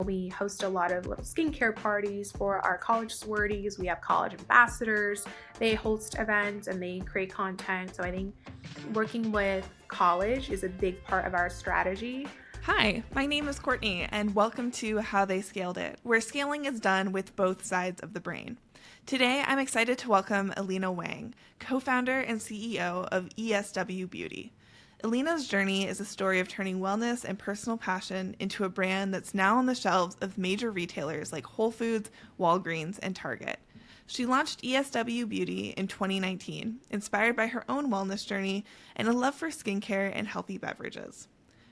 we host a lot of little skincare parties for our college sororities. We have college ambassadors. They host events and they create content. So I think working with college is a big part of our strategy. Hi, my name is Courtney, and welcome to How They Scaled It, where scaling is done with both sides of the brain. Today, I'm excited to welcome Elina Wang, co-founder and CEO of ESW Beauty. Elina's journey is a story of turning wellness and personal passion into a brand that's now on the shelves of major retailers like Whole Foods, Walgreens, and Target. She launched ESW Beauty in 2019, inspired by her own wellness journey and a love for skincare and healthy beverages.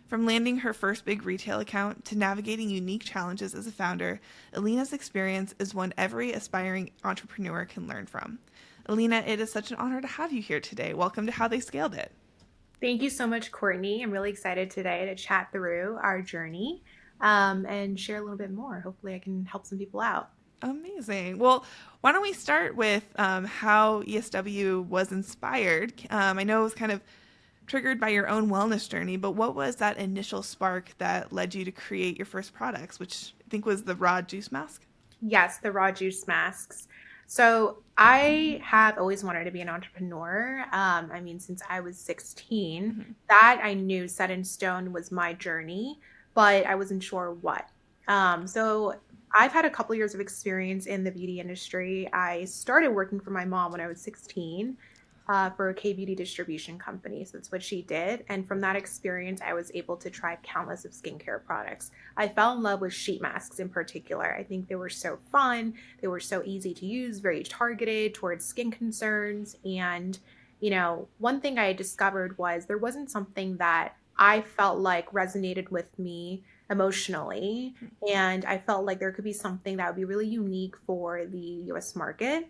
From landing her first big retail account to navigating unique challenges as a founder, Elina's experience is one every aspiring entrepreneur can learn from. Elina, it is such an honor to have you here today. Welcome to How They Scaled It. Thank you so much, Courtney. I'm really excited today to chat through our journey and share a little bit more. Hopefully I can help some people out. Amazing. Well, why don't we start with how ESW was inspired? I know it was kind of triggered by your own wellness journey, but what was that initial spark that led you to create your first products, which I think was the raw juice mask? Yes, the raw juice masks. So I have always wanted to be an entrepreneur. Since I was 16, that I knew set in stone was my journey, but I wasn't sure what. So I've had a couple years of experience in the beauty industry. I started working for my mom when I was 16. For a K-beauty distribution company. So that's what she did. And from that experience, I was able to try countless of skincare products. I fell in love with sheet masks in particular. I think they were so fun. They were so easy to use, very targeted towards skin concerns. And, one thing I discovered was there wasn't something that I felt like resonated with me emotionally. And I felt like there could be something that would be really unique for the US market.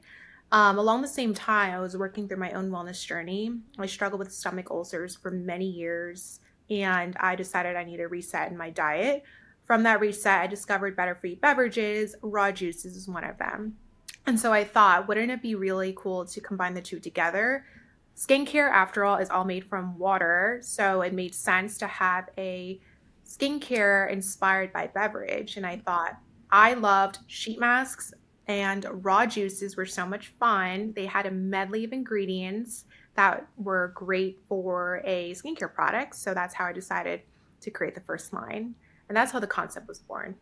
Along the same time, I was working through my own wellness journey. I struggled with stomach ulcers for many years, and I decided I need a reset in my diet. From that reset, I discovered better for you beverages. Raw juices is one of them. And so I thought, wouldn't it be really cool to combine the two together? Skincare, after all, is all made from water, so it made sense to have a skincare inspired by beverage. And I thought, I loved sheet masks. And raw juices were so much fun. They had a medley of ingredients that were great for a skincare product. So that's how I decided to create the first line. And that's how the concept was born.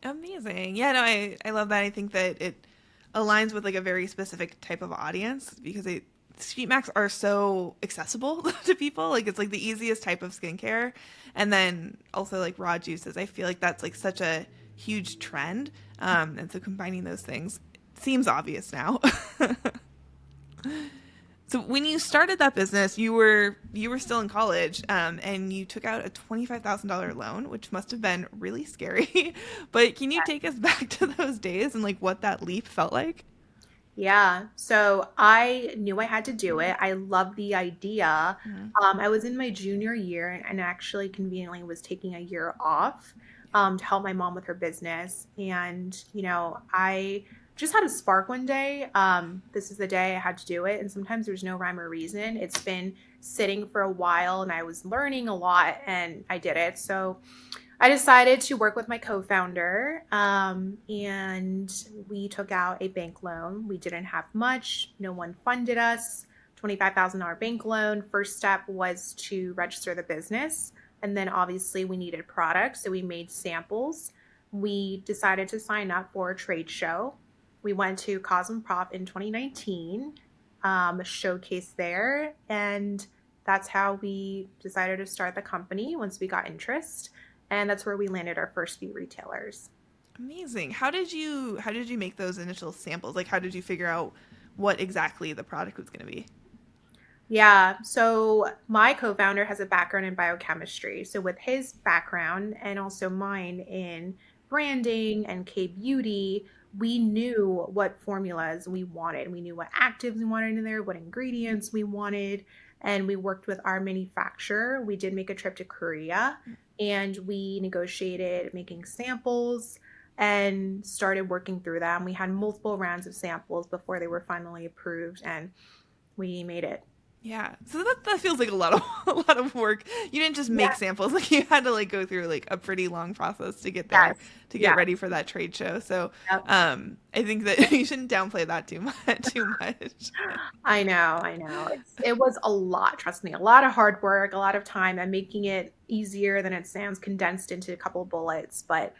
Amazing. Yeah, no, I love that. I think that it aligns with like a very specific type of audience because sheet masks are so accessible to people. Like it's like the easiest type of skincare. And then also like raw juices. I feel like that's like such a huge trend. And so combining those things seems obvious now. So when you started that business, you were still in college, and you took out a $25,000 loan, which must have been really scary. But can you take us back to those days and like what that leap felt like? Yeah. So I knew I had to do it. I love the idea. I was in my junior year and actually conveniently was taking a year off to help my mom with her business. And, I just had a spark one day. This is the day I had to do it. And sometimes there's no rhyme or reason. It's been sitting for a while and I was learning a lot and I did it. So I decided to work with my co-founder and we took out a bank loan. We didn't have much. No one funded us. $25,000 bank loan. First step was to register the business. And then obviously we needed products. So we made samples. We decided to sign up for a trade show. We went to Cosmoprof in 2019, a showcase there. And that's how we decided to start the company once we got interest. And that's where we landed our first few retailers. Amazing. How did you make those initial samples? Like how did you figure out what exactly the product was going to be? Yeah, so my co-founder has a background in biochemistry. So with his background and also mine in branding and K-beauty, we knew what formulas we wanted. We knew what actives we wanted in there, what ingredients we wanted, and we worked with our manufacturer. We did make a trip to Korea and we negotiated making samples and started working through them. We had multiple rounds of samples before they were finally approved and we made it. Yeah. So that feels like a lot of a lot of work. You didn't just make Yeah. samples, like you had to like go through like a pretty long process to get there Yes. to get Yeah. ready for that trade show. So Yep. I think that you shouldn't downplay that too much too much. I know, I know. It was a lot, trust me, a lot of hard work, a lot of time, and making it easier than it sounds, condensed into a couple of bullets. But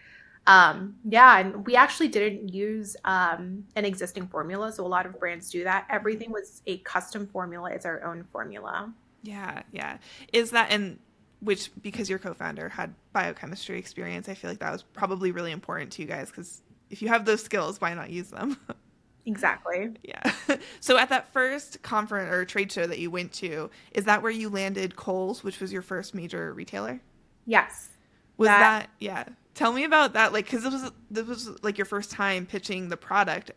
yeah, and we actually didn't use an existing formula, so a lot of brands do that. Everything was a custom formula. It's our own formula. Yeah, yeah. Is that and which because your co-founder had biochemistry experience, I feel like that was probably really important to you guys because if you have those skills, why not use them? Exactly. Yeah. So at that first conference or trade show that you went to, is that where you landed Kohl's, which was your first major retailer? Yes. Was That that, yeah. Tell me about that, like, because this was like your first time pitching the product.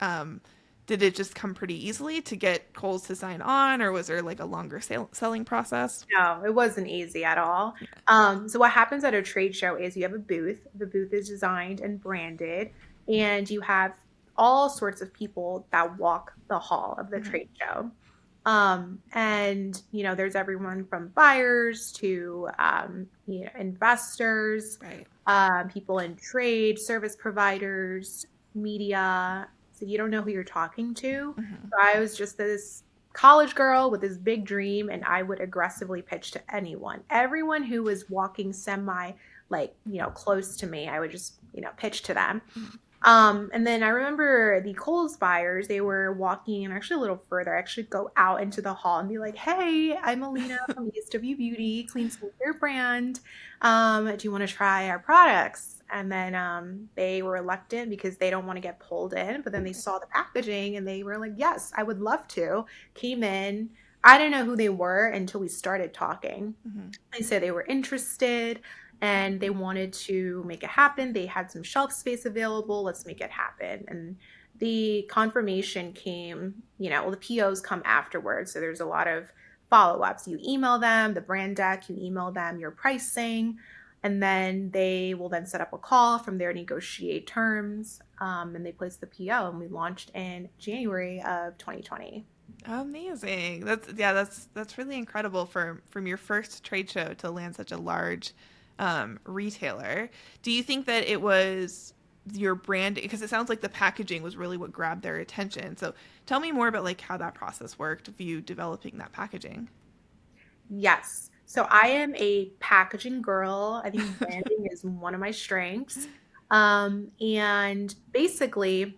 Did it just come pretty easily to get Kohl's to sign on, or was there like a longer selling process? No, it wasn't easy at all. Yeah. So what happens at a trade show is you have a booth. The booth is designed and branded, and you have all sorts of people that walk the hall of the Mhm. trade show. And there's everyone from buyers to investors, Right. people in trade, service providers, media. So you don't know who you're talking to. Hmm. So I was just this college girl with this big dream, and I would aggressively pitch to anyone. Everyone who was walking semi close to me, I would just, pitch to them. And then I remember the Kohl's buyers, they were walking and actually a little further, actually go out into the hall and be like, "Hey, I'm Elina from ESW Beauty, clean skincare brand. Do you want to try our products?" And then they were reluctant because they don't want to get pulled in, but then they saw the packaging and they were like, "Yes, I would love to." Came in. I didn't know who they were until we started talking. Hmm. They said they were interested and they wanted to make it happen. They had some shelf space available. Let's make it happen. And the confirmation came, well, the POs come afterwards. So there's a lot of follow ups. You email them the brand deck, you email them your pricing, and then they will then set up a call from there, negotiate terms, and they place the PO. And we launched in January of 2020. Amazing. That's really incredible from your first trade show to land such a large retailer. Do you think that it was your brand because it sounds like the packaging was really what grabbed their attention. So tell me more about like how that process worked of you developing that packaging. Yes. So I am a packaging girl. I think branding is one of my strengths. And basically,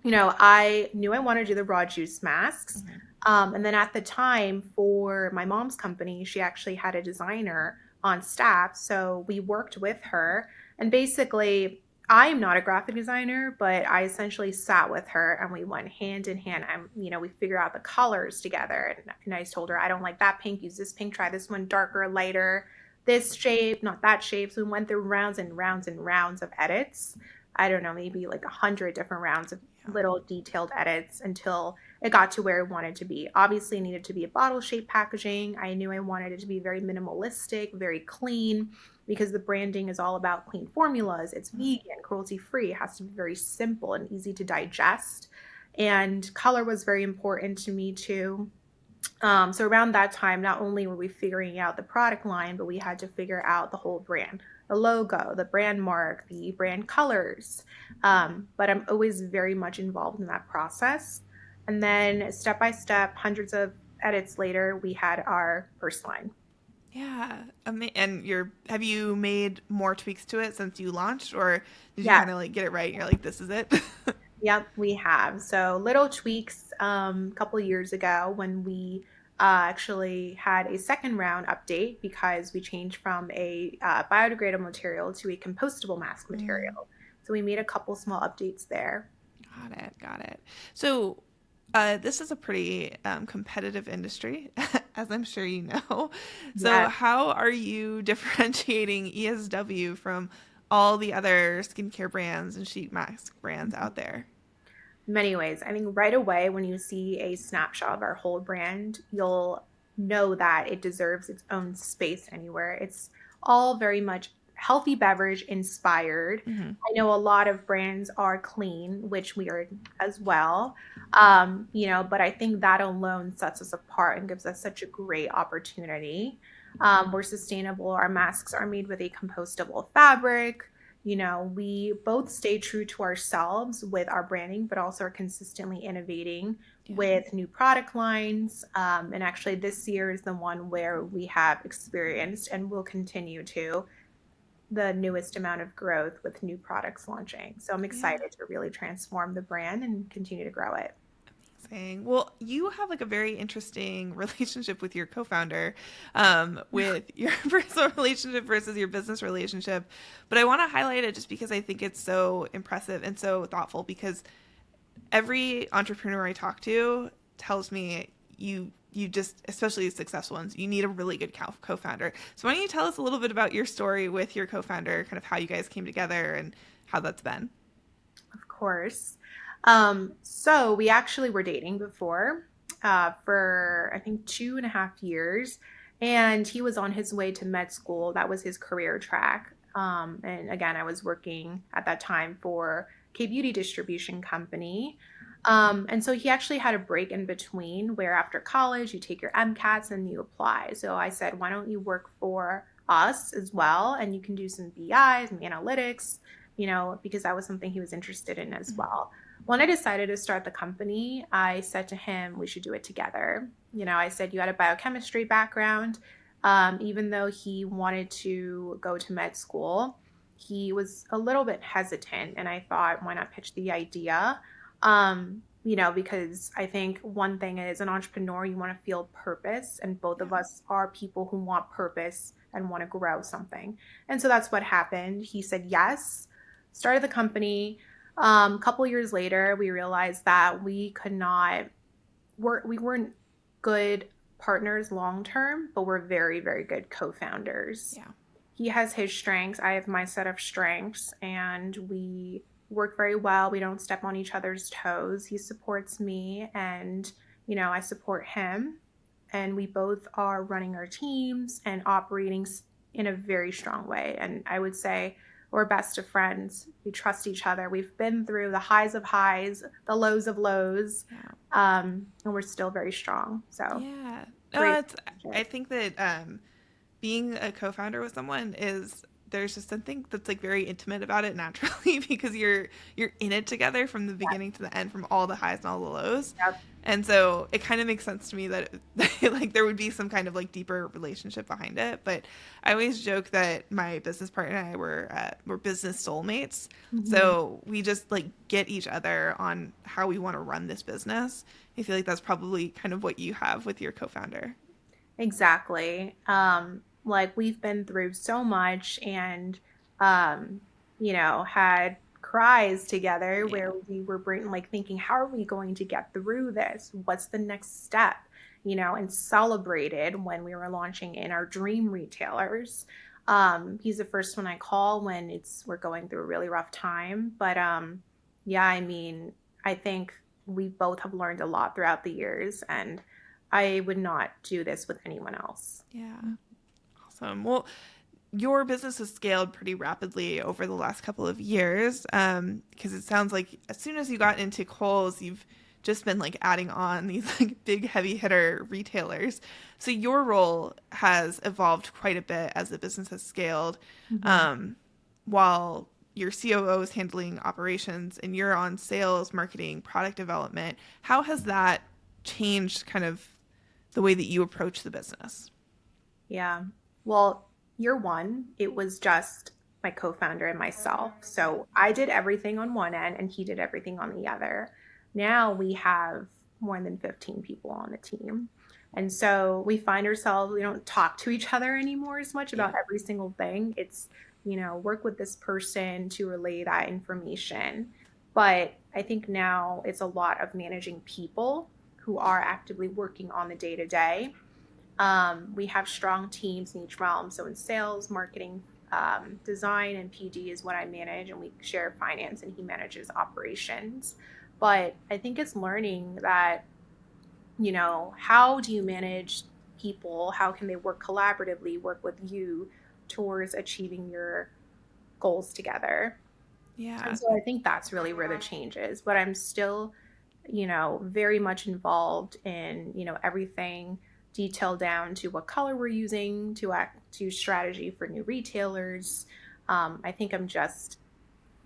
I knew I wanted to do the raw juice masks. Mhm. And then at the time for my mom's company, she actually had a designer on staff. So we worked with her. And basically, I am not a graphic designer, but I essentially sat with her and we went hand in hand. We figured out the colors together. And I told her, I don't like that pink, use this pink, try this one darker, lighter, this shape, not that shape. So we went through rounds and rounds and rounds of edits. I don't know, maybe like 100 different rounds of Yeah. little detailed edits until it got to where I wanted to be. Obviously, it needed to be a bottle shaped packaging. I knew I wanted it to be very minimalistic, very clean, because the branding is all about clean formulas. It's vegan, cruelty free. It has to be very simple and easy to digest. And color was very important to me too. So around that time, not only were we figuring out the product line, but we had to figure out the whole brand, the logo, the brand mark, the brand colors. But I'm always very much involved in that process. And then step by step, hundreds of edits later, we had our first line. Yeah. And have you made more tweaks to it since you launched or did you Yes, kind of like get it right and you're like this is it? yep, we have. So little tweaks a couple of years ago when we actually had a second round update because we changed from a biodegradable material to a compostable mask Mm. material. So we made a couple small updates there. Got it. Got it. So, this is a pretty competitive industry, as I'm sure you know. So, Yes. how are you differentiating ESW from all the other skincare brands and sheet mask brands out there? Many ways. I think right away when you see a snapshot of our whole brand, you'll know that it deserves its own space anywhere. It's all very much healthy beverage inspired. Mm-hmm. I know a lot of brands are clean, which we are as well. But I think that alone sets us apart and gives us such a great opportunity. We're sustainable. Our masks are made with a compostable fabric. We both stay true to ourselves with our branding, but also are consistently innovating Yeah. with new product lines. And actually, this year is the one where we have experienced and will continue to the newest amount of growth with new products launching. So I'm Yeah. excited to really transform the brand and continue to grow it. Saying, well, you have like a very interesting relationship with your co-founder, with your personal relationship versus your business relationship. But I want to highlight it just because I think it's so impressive and so thoughtful. Because every entrepreneur I talk to tells me you just, especially the successful ones, you need a really good co-founder. So why don't you tell us a little bit about your story with your co-founder, kind of how you guys came together and how that's been. Of course. So we actually were dating before for I think 2.5 years, and he was on his way to med school. That was his career track. And again, I was working at that time for K Beauty distribution company. And so he actually had a break in between where after college you take your MCATs and you apply. So I said, why don't you work for us as well? And you can do some BI, some analytics, because that was something he was interested in as well. When I decided to start the company, I said to him, we should do it together. I said, you had a biochemistry background. Even though he wanted to go to med school, he was a little bit hesitant. And I thought, why not pitch the idea? Because I think one thing is an entrepreneur, you want to feel purpose, and both of us are people who want purpose and want to grow something. And so that's what happened. He said yes, started the company. A couple years later, we realized that we could not work, we weren't good partners long term, but we're very, very good co-founders. Yeah. He has his strengths, I have my set of strengths, and we work very well. We don't step on each other's toes. He supports me, and I support him, and we both are running our teams and operating in a very strong way. And I would say we're best of friends. We trust each other. We've been through the highs of highs, the lows of lows, and we're still very strong. So Yeah. great. I think that being a co-founder with someone is, there's just something that's like very intimate about it naturally because you're in it together from the beginning to the end, from all the highs and all the lows. Yep. And so it kind of makes sense to me that like there would be some kind of like deeper relationship behind it. But I always joke that my business partner and I were business soulmates. Mm-hmm. So we just like get each other on how we want to run this business. I feel like that's probably kind of what you have with your co-founder. Exactly. Like we've been through so much and, had cries together where we were like thinking, how are we going to get through this? What's the next step? And celebrated when we were launching in our dream retailers. He's the first one I call when we're going through a really rough time. But yeah, I mean, I think we both have learned a lot throughout the years, and I would not do this with anyone else. Yeah. Awesome. Well, your business has scaled pretty rapidly over the last couple of years, because it sounds like as soon as you got into Kohl's, you've just been like adding on these like big heavy hitter retailers. So your role has evolved quite a bit as the business has scaled, while your COO is handling operations and you're on sales, marketing, product development. How has that changed kind of the way that you approach the business? Yeah. Well, year one, it was just my co-founder and myself. So I did everything on one end and he did everything on the other. Now we have more than 15 people on the team. And so we find ourselves, we don't talk to each other anymore as much about every single thing. It's, work with this person to relay that information. But I think now it's a lot of managing people who are actively working on the day to day. We have strong teams in each realm. So in sales, marketing, design, and PD is what I manage, and we share finance, and he manages operations. But I think it's learning that, how do you manage people? How can they work collaboratively, work with you towards achieving your goals together. And Yeah. so I think that's really where the change is. But I'm still, very much involved in, everything detailed down to what color we're using, to strategy for new retailers. I think I'm just,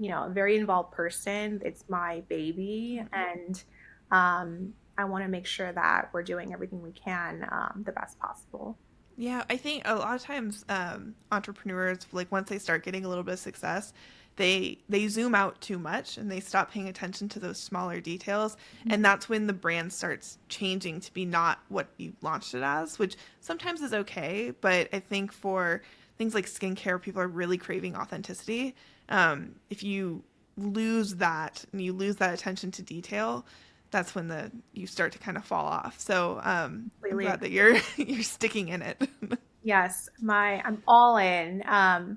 a very involved person. It's my baby. And I want to make sure that we're doing everything we can the best possible. Yeah, I think a lot of times entrepreneurs, like once they start getting a little bit of success, they zoom out too much and they stop paying attention to those smaller details, and that's when the brand starts changing to be not what you launched it as, which sometimes is okay, but I think for things like skincare, people are really craving authenticity. If you lose that and you lose that attention to detail, that's when you start to kind of fall off. So I'm Completely glad that agree. you're sticking in it. Yes, I'm all in.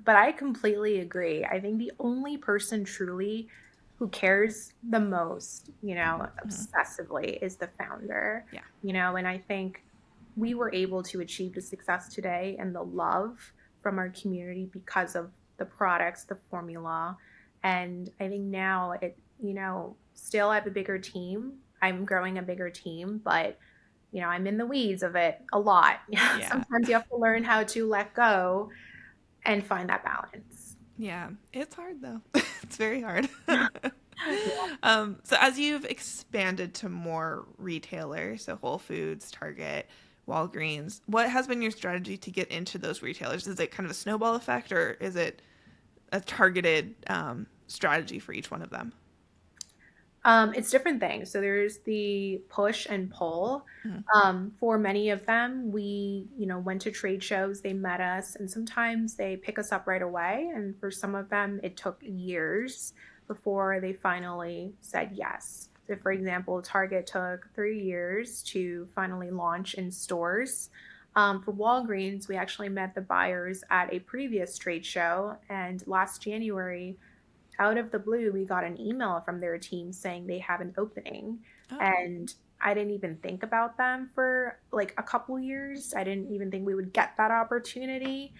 But I completely agree. I think the only person truly who cares the most, Mhm. obsessively is the founder, Yeah. and I think we were able to achieve the success today and the love from our community because of the products, the formula. And I think now still I have a bigger team. I'm growing a bigger team, but I'm in the weeds of it a lot. Yeah. Sometimes you have to learn how to let go and find that balance. Yeah. It's hard though. It's very hard. Yeah. So as you've expanded to more retailers, so Whole Foods, Target, Walgreens, what has been your strategy to get into those retailers? Is it kind of a snowball effect, or is it a targeted strategy for each one of them? It's different things. So there's the push and pull. Mhm. For many of them, we, went to trade shows, they met us, and sometimes they pick us up right away. And for some of them, it took years before they finally said yes. So, for example, Target took 3 years to finally launch in stores. For Walgreens, we actually met the buyers at a previous trade show, and last January, out of the blue, we got an email from their team saying they have an opening. Oh, And I didn't even think about them for like a couple years. I didn't even think we would get that opportunity,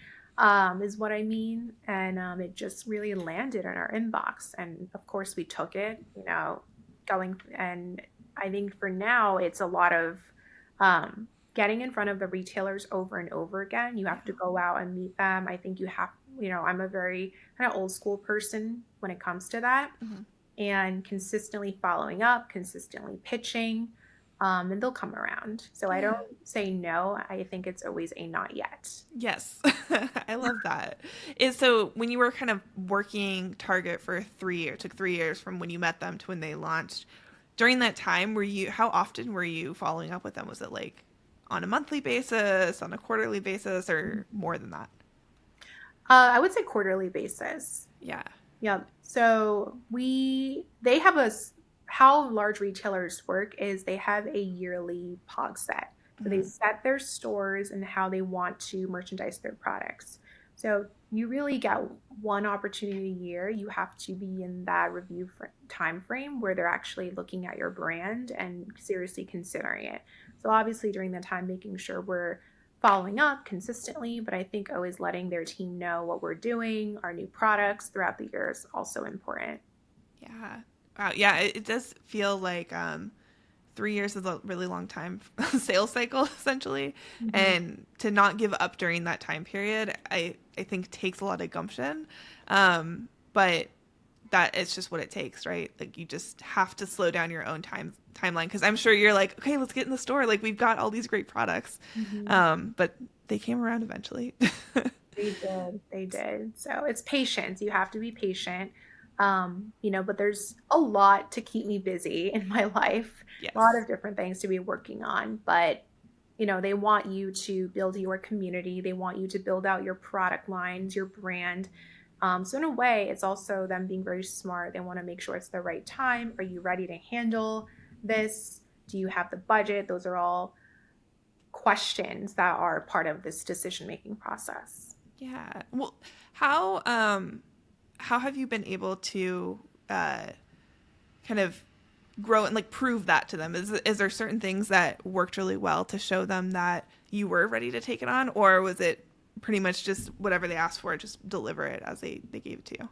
is what I mean. And it just really landed in our inbox. And of course, we took it, going. And I think for now, it's a lot of getting in front of the retailers over and over again. You have to yeah. go out and meet them. I think you have, I'm a very kind of old school person when it comes to that, Mhm. and consistently following up, consistently pitching, and they'll come around. So I don't Yeah. say no. I think it's always a not yet. Yes. I love that. So when you were kind of working Target for 3 years, took 3 years from when you met them to when they launched. During that time, how often were you following up with them? Was it like on a monthly basis, on a quarterly basis, or more than that? I would say quarterly basis. Yeah. Yep. So they have how large retailers work is they have a yearly POG set. So they Mhm. set their stores and how they want to merchandise their products. So you really get one opportunity a year. You have to be in that time frame where they're actually looking at your brand and seriously considering it. So obviously during that time, making sure we're following up consistently, but I think always letting their team know what we're doing, our new products throughout the year is also important. Yeah. Wow. Yeah. It does feel like 3 years is a really long time sales cycle essentially, Mhm. and to not give up during that time period, I think takes a lot of gumption. But that it's just what it takes, right? Like you just have to slow down your own timeline, because I'm sure you're like, okay, let's get in the store. Like we've got all these great products, Mhm. but they came around eventually. They did. They did. So it's patience. You have to be patient. But there's a lot to keep me busy in my life, a lot Yes. of different things to be working on. But, they want you to build your community. They want you to build out your product lines, your brand. So in a way, it's also them being very smart. They want to make sure it's the right time. Are you ready to handle this? Do you have the budget? Those are all questions that are part of this decision making process. Yeah. Well, how um how have you been able to uh kind of grow and like prove that to them? Is there certain things that worked really well to show them that you were ready to take it on, or was it pretty much just whatever they asked for, just deliver it as they gave it to you?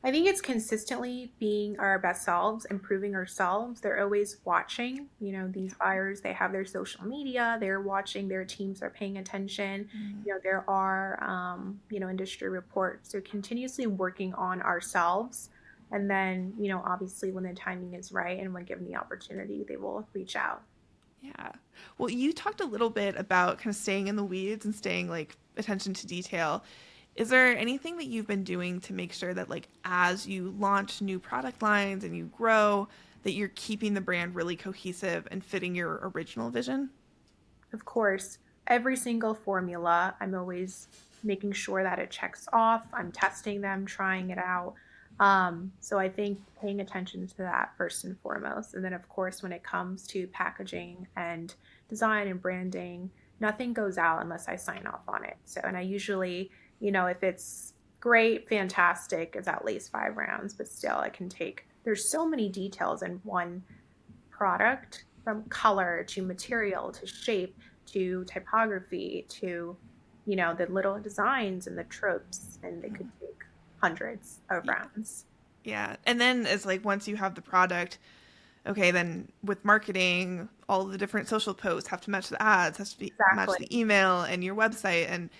I think it's consistently being our best selves, improving ourselves. They're always watching. These buyers, they have their social media, they're watching, their teams are paying attention. Mm. There are, industry reports. So continuously working on ourselves. And then, obviously when the timing is right and when given the opportunity, they will reach out. Yeah. Well, you talked a little bit about kind of staying in the weeds and staying like attention to detail. Is there anything that you've been doing to make sure that like as you launch new product lines and you grow, that you're keeping the brand really cohesive and fitting your original vision? Of course, every single formula, I'm always making sure that it checks off. I'm testing them, trying it out. So I think paying attention to that first and foremost. And then, of course, when it comes to packaging and design and branding, nothing goes out unless I sign off on it. So, and I usually, if it's great, fantastic, it's at least 5 rounds, but still, it can take, there's so many details in one product, from color to material to shape to typography to the little designs and the tropes, and they could take hundreds of rounds. Yeah. And then it's like once you have the product, okay, then with marketing, all the different social posts have to match the ads, has to match Exactly. the email and your website. And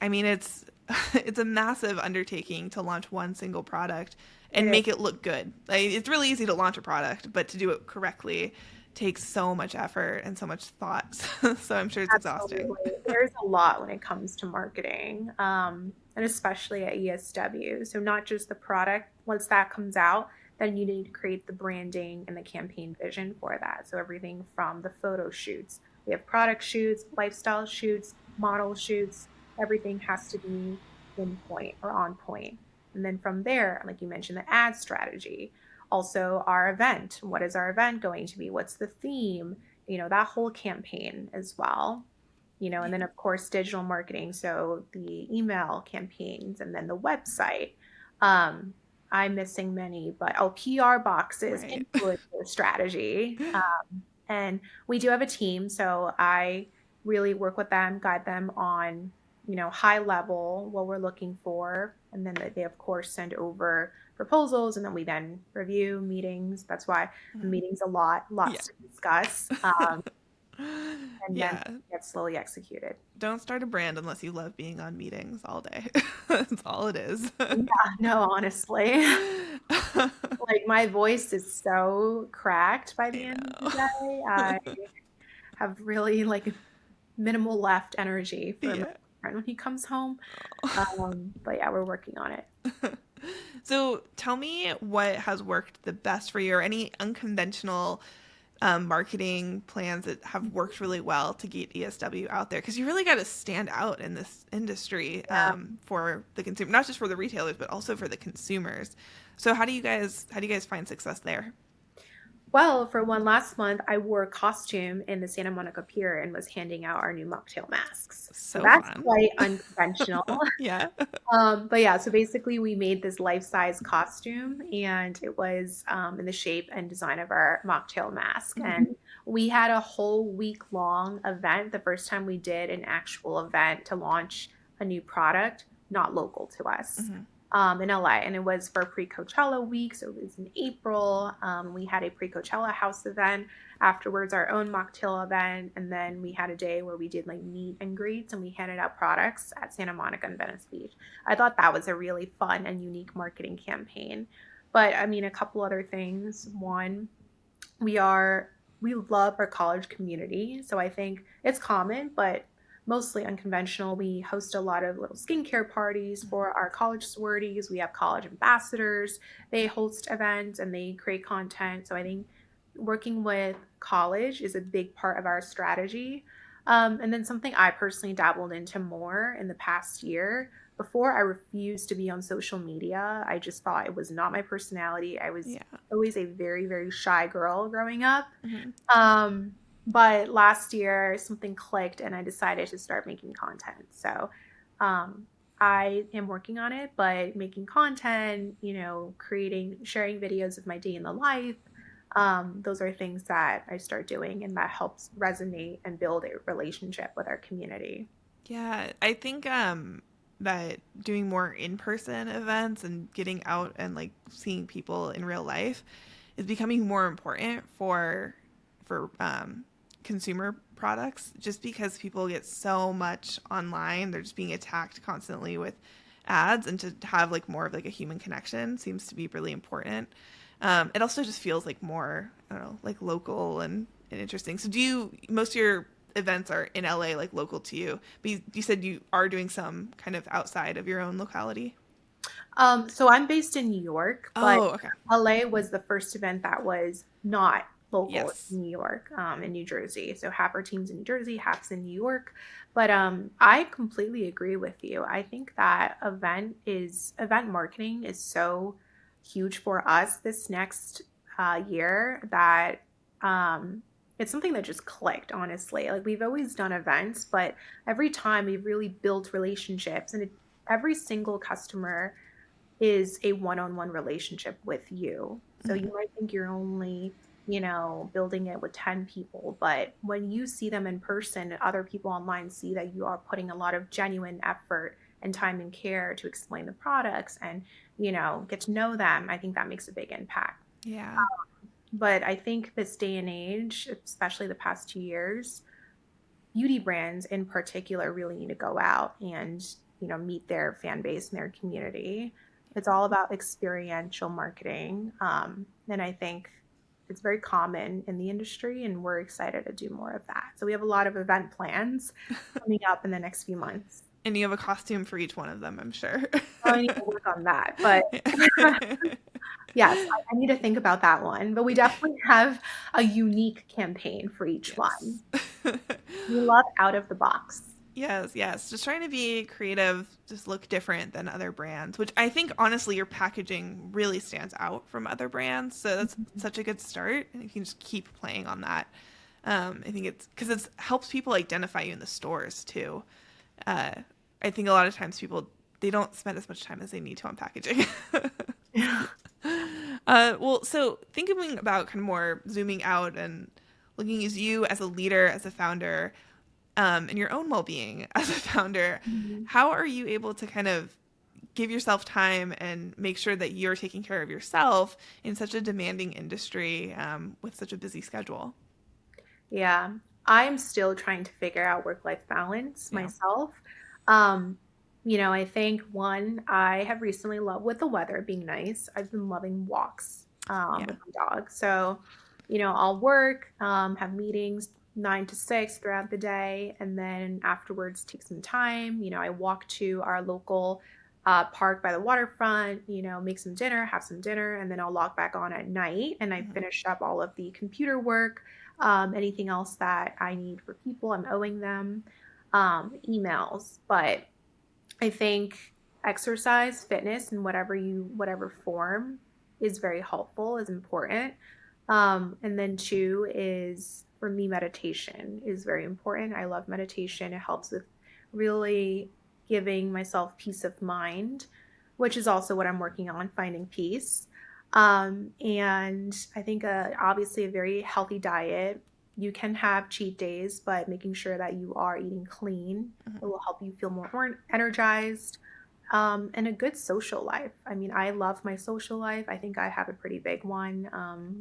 I mean, it's it's a massive undertaking to launch one single product It and is. make it look good. Like, it's really easy to launch a product, but to do it correctly takes so much effort and so much thought. So I'm sure it's exhausting. Absolutely. There's a lot when it comes to marketing, and especially at ESW. So not just the product, once that comes out, then you need to create the branding and the campaign vision for that. So everything from the photo shoots. We have product shoots, lifestyle shoots, model shoots. Everything has to be in point or on point. And then from there, like you mentioned, the ad strategy. Also, our event. What is our event going to be? What's the theme? That whole campaign as well. And then of course digital marketing, so the email campaigns and then the website. I'm missing many, but PR boxes, Right. influencer strategy. And we do have a team, so I really work with them, guide them on, high level what we're looking for, and then they of course send over proposals, and then we then review meetings. That's why the Mhm. meetings Yeah. lots to discuss, and then Yeah. get slowly executed. Don't start a brand unless you love being on meetings all day. That's all it is. Yeah, no, honestly. Like my voice is so cracked by the I end of the day. know. I have really like minimal left energy for my Yeah. friend when he comes home. But yeah, we're working on it. So tell me what has worked the best for you, or any unconventional marketing plans that have worked really well to get ESW out there, because you really got to stand out in this industry, Yeah. for the consumer, not just for the retailers, but also for the consumers. So how do you guys find success there? Well, for one last month, I wore a costume in the Santa Monica Pier and was handing out our new mocktail masks. So So that's fun. quite unconventional. Yeah. But yeah, so basically we made this life-size costume, and it was in the shape and design of our mocktail mask. Mhm. And we had a whole week-long event, the first time we did an actual event to launch a new product, not local to us, Mhm. in LA. And it was for pre-Coachella week, so it was in April. We had a pre-Coachella house event, afterwards our own mocktail event, and then we had a day where we did like meet and greets and we handed out products at Santa Monica and Venice Beach. I thought that was a really fun and unique marketing campaign. But I mean, a couple other things. One, we are we love our college community, so I think it's common but mostly unconventional. We host a lot of little skincare parties for our college sororities. We have college ambassadors, they host events and they create content. So I think working with college is a big part of our strategy. And then something I personally dabbled into more in the past year. Before, I refused to be on social media. I just thought it was not my personality. I was Yeah. always a very, very shy girl growing up. Mhm. But last year, something clicked and I decided to start making content. So um, I am working on it, but making content, creating, sharing videos of my day in the life, those are things that I start doing, and that helps resonate and build a relationship with our community. Yeah, I think that doing more in-person events and getting out and like seeing people in real life is becoming more important for consumer products just because people get so much online. They're just being attacked constantly with ads, and to have like more of like a human connection seems to be really important. It also just feels like more, I don't know, like local and interesting. So do you, most of your events are in LA, like local to you, but you said you are doing some kind of outside of your own locality? So I'm based in New York, but Oh, okay. LA was the first event that was not local Yes. in New York, in New Jersey. So half our team's in New Jersey, half's in New York. But I completely agree with you. I think that event marketing is so huge for us this next year that it's something that just clicked, honestly. Like we've always done events, but every time we've really built relationships, and every single customer is a one-on-one relationship with you. So you Mhm. might think you're only, building it with 10 people, but when you see them in person, other people online see that you are putting a lot of genuine effort and time and care to explain the products and, get to know them. I think that makes a big impact. Yeah. But I think this day and age, especially the past 2 years, beauty brands in particular really need to go out and meet their fan base and their community. It's all about experiential marketing, and I think it's very common in the industry, and we're excited to do more of that. So we have a lot of event plans coming up in the next few months. And you have a costume for each one of them, I'm sure. I need to work on that, but yes, I need to think about that one. But we definitely have a unique campaign for each one. Yes. We love out of the box. Yes, yes. Just trying to be creative, just look different than other brands, which I think honestly your packaging really stands out from other brands. So that's such a good start, and you can just keep playing on that. I think it's because it helps people identify you in the stores too. Uh, I think a lot of times people, they don't spend as much time as they need to on packaging. Well, so thinking about kind of more zooming out and looking as you as a leader, as a founder, and your own well-being as a founder, Mhm. how are you able to kind of give yourself time and make sure that you're taking care of yourself in such a demanding industry, with such a busy schedule? Yeah, I'm still trying to figure out work-life balance Yeah. myself. I think one, I have recently loved with the weather being nice. I've been loving walks Yeah. with my dog. So, I'll work, have meetings 9 to 6 throughout the day, and then afterwards take some time. I walk to our local park by the waterfront, make some dinner, have some dinner, and then I'll log back on at night and I Mhm. finish up all of the computer work, anything else that I need for people, I'm owing them, emails. But I think exercise, fitness, in whatever form is very helpful, is important. And then two is for me, meditation is very important. I love meditation. It helps with really giving myself peace of mind, which is also what I'm working on, finding peace. And I think obviously a very healthy diet. You can have cheat days, but making sure that you are eating clean, it Mhm. will help you feel more energized, and a good social life. I mean, I love my social life. I think I have a pretty big one.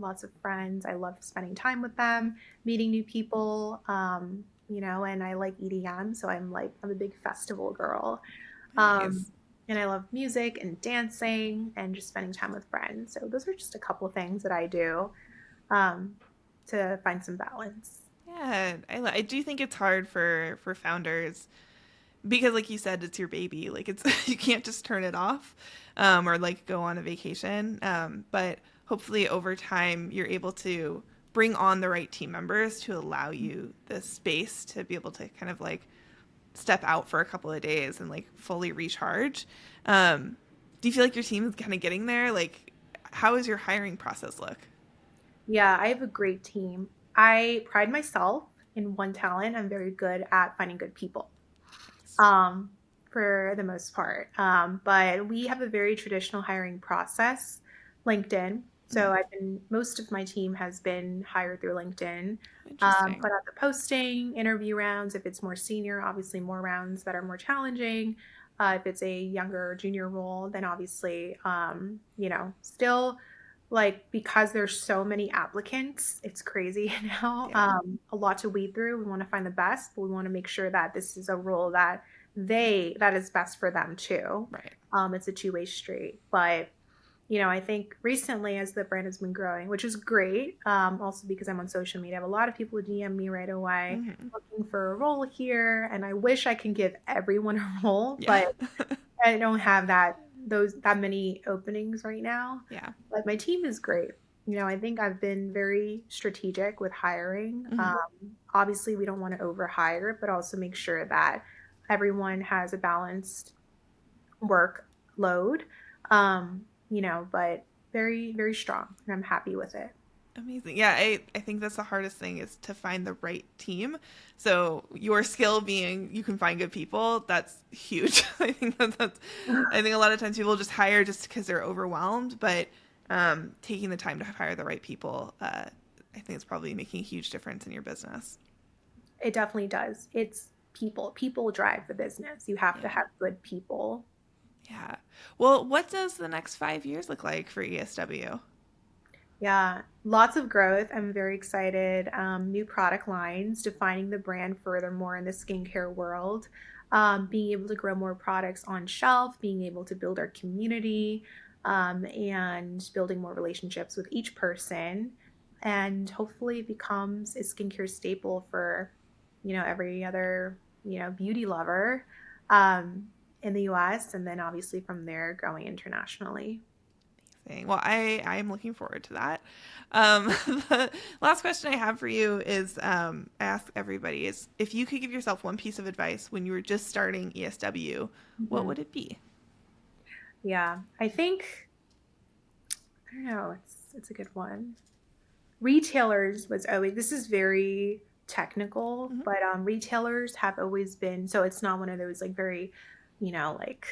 Lots of friends. I love spending time with them, meeting new people, and I like EDM. So I'm a big festival girl. Um, Nice. and I love music and dancing and just spending time with friends. So those are just a couple of things that I do um, to find some balance. Yeah, I do think it's hard for founders because, like you said, it's your baby. Like it's you can't just turn it off, or like go on a vacation. But hopefully, over time, you're able to bring on the right team members to allow you the space to be able to kind of like step out for a couple of days and like fully recharge. Do you feel like your team is kind of getting there? Like, how does your hiring process look? Yeah, I have a great team. I pride myself in one talent. I'm very good at finding good people, Nice. um, for the most part. But we have a very traditional hiring process, LinkedIn. So most of my team has been hired through LinkedIn, Interesting. put out the posting, interview rounds. If it's more senior, obviously more rounds that are more challenging. If it's a younger junior role, then obviously, still like because there's so many applicants, it's crazy now. Yeah. A lot to weed through. We want to find the best, but we want to make sure that this is a role that is best for them too. Right. It's a two-way street. But I think recently as the brand has been growing, which is great, also because I'm on social media, I have a lot of people who DM me right away looking for a role here, and I wish I can give everyone a role, Yeah. but I don't have that many openings right now. Yeah. But my team is great. I think I've been very strategic with hiring. Obviously, we don't want to overhire, but also make sure that everyone has a balanced workload. But very, very strong, and I'm happy with it. Amazing. Yeah, I think that's the hardest thing is to find the right team. So your skill being you can find good people, that's huge. I think I think a lot of times people just hire just because they're overwhelmed, but taking the time to hire the right people, I think it's probably making a huge difference in your business. It definitely does. It's people. People drive the business. You have to have good people. Yeah. Well, what does the next 5 years look like for ESW? Yeah, lots of growth. I'm very excited. New product lines, defining the brand furthermore in the skincare world, being able to grow more products on shelf, being able to build our community, and building more relationships with each person. And hopefully it becomes a skincare staple for, every other, beauty lover in the US. And then obviously from there growing internationally. Well, I am looking forward to that. The last question I have for you is I ask everybody is if you could give yourself one piece of advice when you were just starting ESW, what would it be? Yeah, I don't know, it's a good one. Retailers was always, this is very technical, but retailers have always been, so it's not one of those like very, like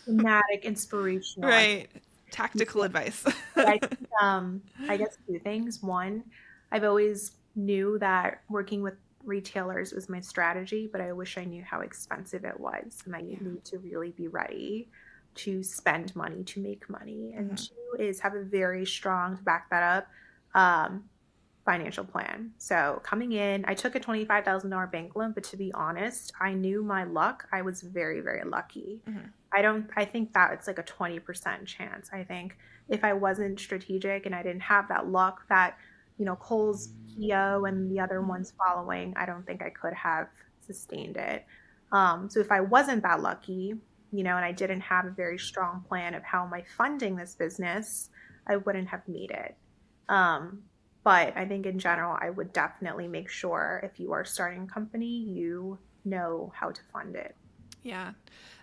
thematic, inspirational. Right. Tactical advice. But I guess two things. One, I've always knew that working with retailers was my strategy, but I wish I knew how expensive it was, and I need to really be ready to spend money to make money. And two is have a very strong, to back that up, financial plan. So coming in, I took a $25,000 bank loan, but to be honest, I knew my luck. I was very, very lucky. I think that it's like a 20% chance. I think if I wasn't strategic and I didn't have that luck that, Kohl's PO and the other ones following, I don't think I could have sustained it. So if I wasn't that lucky, and I didn't have a very strong plan of how am I funding this business, I wouldn't have made it. But I think in general, I would definitely make sure if you are starting a company, you know how to fund it. Yeah,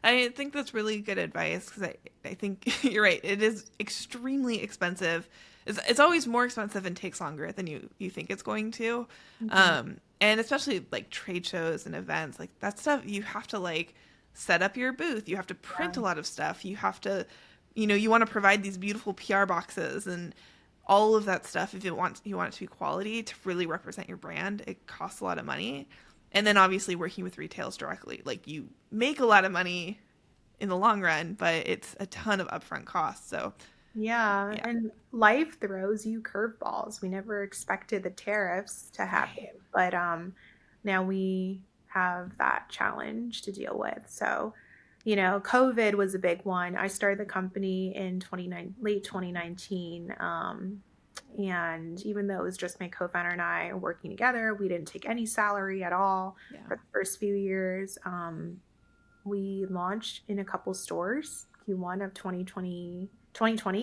I think that's really good advice because I think you're right. It is extremely expensive. It's always more expensive and takes longer than you think it's going to. And especially like trade shows and events, like that stuff, you have to like set up your booth. You have to print a lot of stuff. You have to, you want to provide these beautiful PR boxes and all of that stuff. If you want it to be quality to really represent your brand, it costs a lot of money. And then obviously working with retailers directly, like you make a lot of money in the long run, but it's a ton of upfront costs. So yeah. And life throws you curveballs. We never expected the tariffs to happen, but now we have that challenge to deal with. So, COVID was a big one. I started the company in late 2019. And even though it was just my co-founder and I working together, we didn't take any salary at all for the first few years. We launched in a couple stores, Q1 of 2020,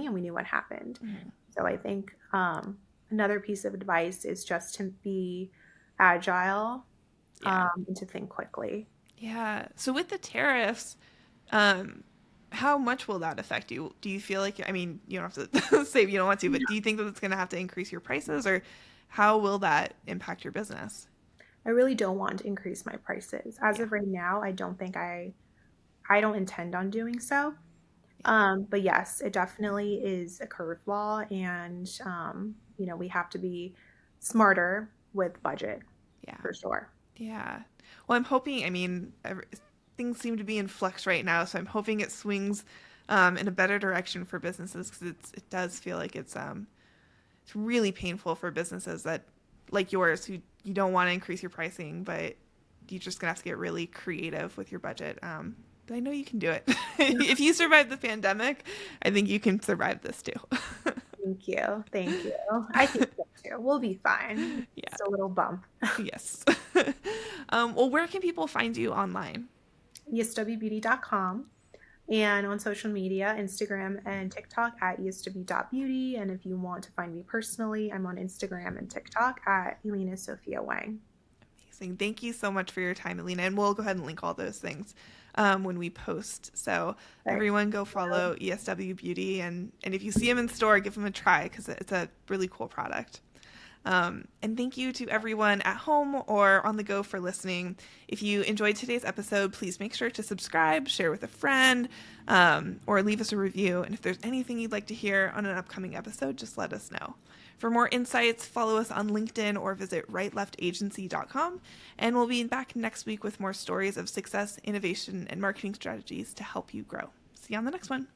and we knew what happened. So I think another piece of advice is just to be agile and to think quickly. Yeah. So with the tariffs, how much will that affect you? Do you feel like, you don't have to say if you don't want to, but do you think that it's going to have to increase your prices, or how will that impact your business? I really don't want to increase my prices. As of right now, I don't intend on doing so. But yes, it definitely is a curveball, and we have to be smarter with budget Yeah. for sure. Yeah. Well, I'm hoping, I mean, things seem to be in flux right now, so I'm hoping it swings in a better direction for businesses because it does feel like it's really painful for businesses that like yours who you don't want to increase your pricing, but you're just gonna have to get really creative with your budget. But I know you can do it. If you survive the pandemic, I think you can survive this too. Thank you. Thank you. I think so too. We'll be fine. Yeah. Just a little bump. Yes. Well, where can people find you online? ESWbeauty.com, and on social media, Instagram and TikTok at esw.beauty. And if you want to find me personally, I'm on Instagram and TikTok at Elina Sophia Wang. Amazing. Thank you so much for your time, Alina. And we'll go ahead and link all those things when we post. So Right. everyone go follow ESW Beauty. And if you see them in store, give them a try because it's a really cool product. And thank you to everyone at home or on the go for listening. If you enjoyed today's episode, please make sure to subscribe, share with a friend, or leave us a review. And if there's anything you'd like to hear on an upcoming episode, just let us know. For more insights, follow us on LinkedIn or visit rightleftagency.com. And we'll be back next week with more stories of success, innovation, and marketing strategies to help you grow. See you on the next one.